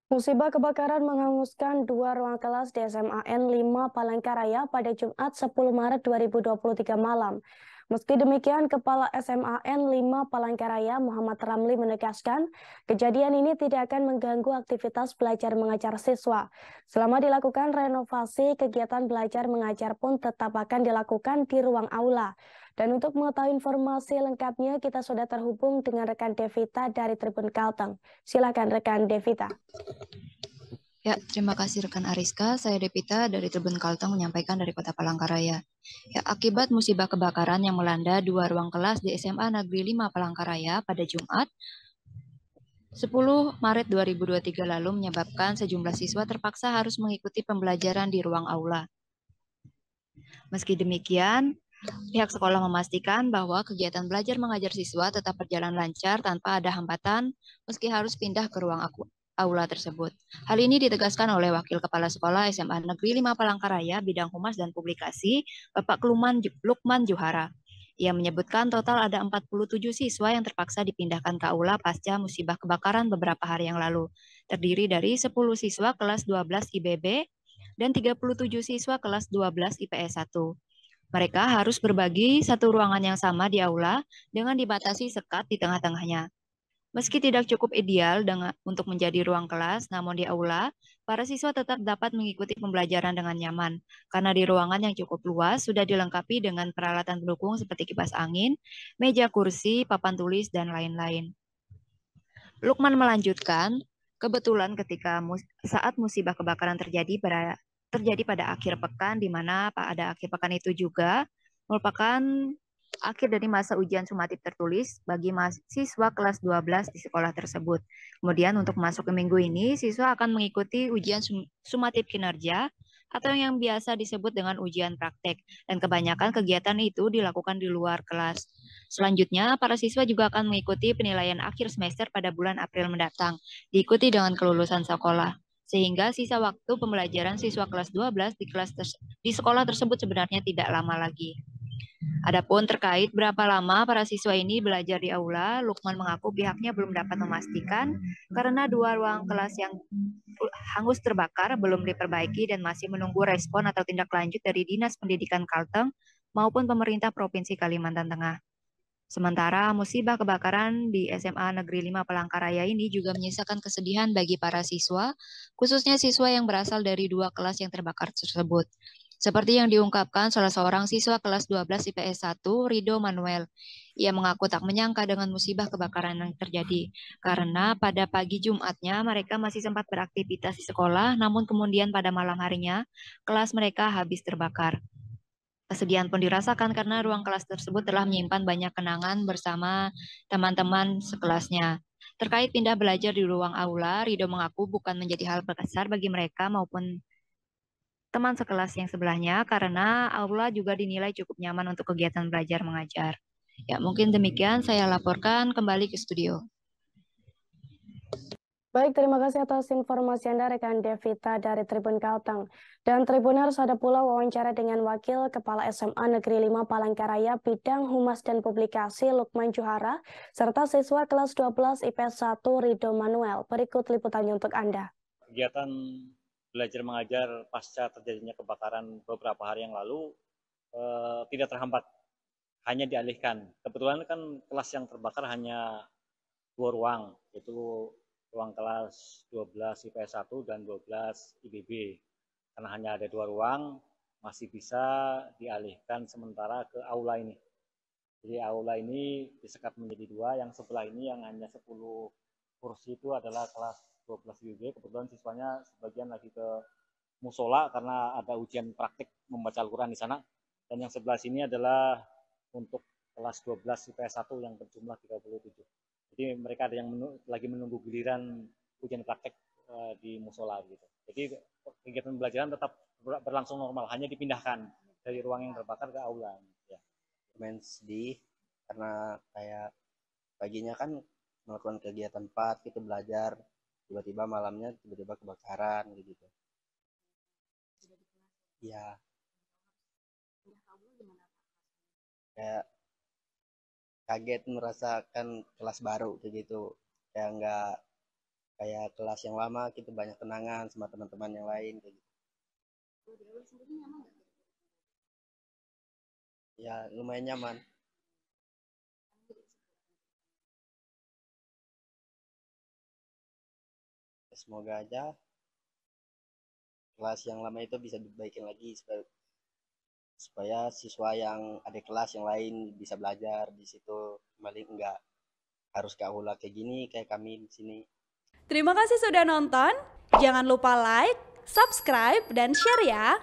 Musibah kebakaran menghanguskan dua ruang kelas di SMAN 5 Palangkaraya pada Jumat 10 Maret 2023 malam. Meski demikian, Kepala SMAN 5 Palangkaraya Muhammad Ramli menegaskan, kejadian ini tidak akan mengganggu aktivitas belajar mengajar siswa. Selama dilakukan renovasi, kegiatan belajar mengajar pun tetap akan dilakukan di ruang aula. Dan untuk mengetahui informasi lengkapnya, kita sudah terhubung dengan rekan Devita dari Tribun Kalteng. Silakan rekan Devita. Ya, terima kasih rekan Ariska. Saya Devita dari Tribun Kalteng menyampaikan dari Kota Palangkaraya. Ya, akibat musibah kebakaran yang melanda dua ruang kelas di SMA Negeri 5 Palangkaraya pada Jumat 10 Maret 2023 lalu menyebabkan sejumlah siswa terpaksa harus mengikuti pembelajaran di ruang aula. Meski demikian, pihak sekolah memastikan bahwa kegiatan belajar mengajar siswa tetap berjalan lancar tanpa ada hambatan meski harus pindah ke ruang aula tersebut. Hal ini ditegaskan oleh Wakil Kepala Sekolah SMA Negeri 5 Palangkaraya Bidang Humas dan Publikasi, Bapak Lukman Juhara. Ia menyebutkan total ada 47 siswa yang terpaksa dipindahkan ke aula pasca musibah kebakaran beberapa hari yang lalu. Terdiri dari 10 siswa kelas 12 IBB dan 37 siswa kelas 12 IPS 1. Mereka harus berbagi satu ruangan yang sama di aula dengan dibatasi sekat di tengah-tengahnya. Meski tidak cukup ideal untuk menjadi ruang kelas, namun di aula, para siswa tetap dapat mengikuti pembelajaran dengan nyaman, karena di ruangan yang cukup luas sudah dilengkapi dengan peralatan pendukung seperti kipas angin, meja kursi, papan tulis, dan lain-lain. Lukman melanjutkan, kebetulan saat musibah kebakaran terjadi pada akhir pekan, di mana pada akhir pekan itu juga merupakan akhir dari masa ujian sumatif tertulis bagi mahasiswa kelas 12 di sekolah tersebut. Kemudian untuk masuk ke minggu ini, siswa akan mengikuti ujian sumatif kinerja atau yang biasa disebut dengan ujian praktek, dan kebanyakan kegiatan itu dilakukan di luar kelas. Selanjutnya, para siswa juga akan mengikuti penilaian akhir semester pada bulan April mendatang, diikuti dengan kelulusan sekolah. Sehingga sisa waktu pembelajaran siswa kelas 12 di sekolah tersebut sebenarnya tidak lama lagi. Adapun terkait berapa lama para siswa ini belajar di aula, Lukman mengaku pihaknya belum dapat memastikan karena dua ruang kelas yang hangus terbakar belum diperbaiki dan masih menunggu respon atau tindak lanjut dari Dinas Pendidikan Kalteng maupun pemerintah Provinsi Kalimantan Tengah. Sementara musibah kebakaran di SMA Negeri 5 Palangkaraya ini juga menyisakan kesedihan bagi para siswa, khususnya siswa yang berasal dari dua kelas yang terbakar tersebut. Seperti yang diungkapkan salah seorang siswa kelas 12 IPS 1, Rido Manuel. Ia mengaku tak menyangka dengan musibah kebakaran yang terjadi, karena pada pagi Jumatnya mereka masih sempat beraktivitas di sekolah, namun kemudian pada malam harinya kelas mereka habis terbakar. Kesedihan pun dirasakan karena ruang kelas tersebut telah menyimpan banyak kenangan bersama teman-teman sekelasnya. Terkait pindah belajar di ruang aula, Rido mengaku bukan menjadi hal besar bagi mereka maupun teman sekelas yang sebelahnya karena aula juga dinilai cukup nyaman untuk kegiatan belajar mengajar. Ya, mungkin demikian saya laporkan kembali ke studio. Baik, terima kasih atas informasi Anda rekan Devita dari Tribun Kalteng. Dan Tribuners, ada pula wawancara dengan Wakil Kepala SMA Negeri 5 Palangkaraya Bidang Humas dan Publikasi Lukman Juhara, serta siswa kelas 12 IPS 1 Rido Manuel. Berikut liputannya untuk Anda. Kegiatan belajar mengajar pasca terjadinya kebakaran beberapa hari yang lalu tidak terhambat, hanya dialihkan. Kebetulan kan kelas yang terbakar hanya dua ruang, yaitu ruang kelas 12 IPS 1 dan 12 IBB. Karena hanya ada dua ruang, masih bisa dialihkan sementara ke aula ini. Jadi aula ini disekat menjadi dua, yang sebelah ini yang hanya 10 kursi itu adalah kelas 12 IBB. Kebetulan siswanya sebagian lagi ke musola karena ada ujian praktik membaca Al-Quran di sana. Dan yang sebelah sini adalah untuk kelas 12 IPS 1 yang berjumlah 37. Jadi mereka ada yang lagi menunggu giliran ujian praktek di musola gitu. Jadi kegiatan pembelajaran tetap berlangsung normal, hanya dipindahkan dari ruang yang terbakar ke aula. Ya. Main sedih karena kayak paginya kan melakukan kegiatan 4 kita belajar, tiba-tiba malamnya tiba-tiba kebakaran gitu. Ya, kayak kaget merasakan kelas baru kayak gitu, kayak kayak kelas yang lama kita banyak kenangan sama teman-teman yang lain kayak gitu. Ya lumayan nyaman. Semoga aja kelas yang lama itu bisa dibaikin lagi supaya siswa yang ada kelas yang lain bisa belajar di situ kembali, enggak harus kaulah kayak gini kayak kami di sini. Terima kasih sudah nonton. Jangan lupa like, subscribe, dan share ya.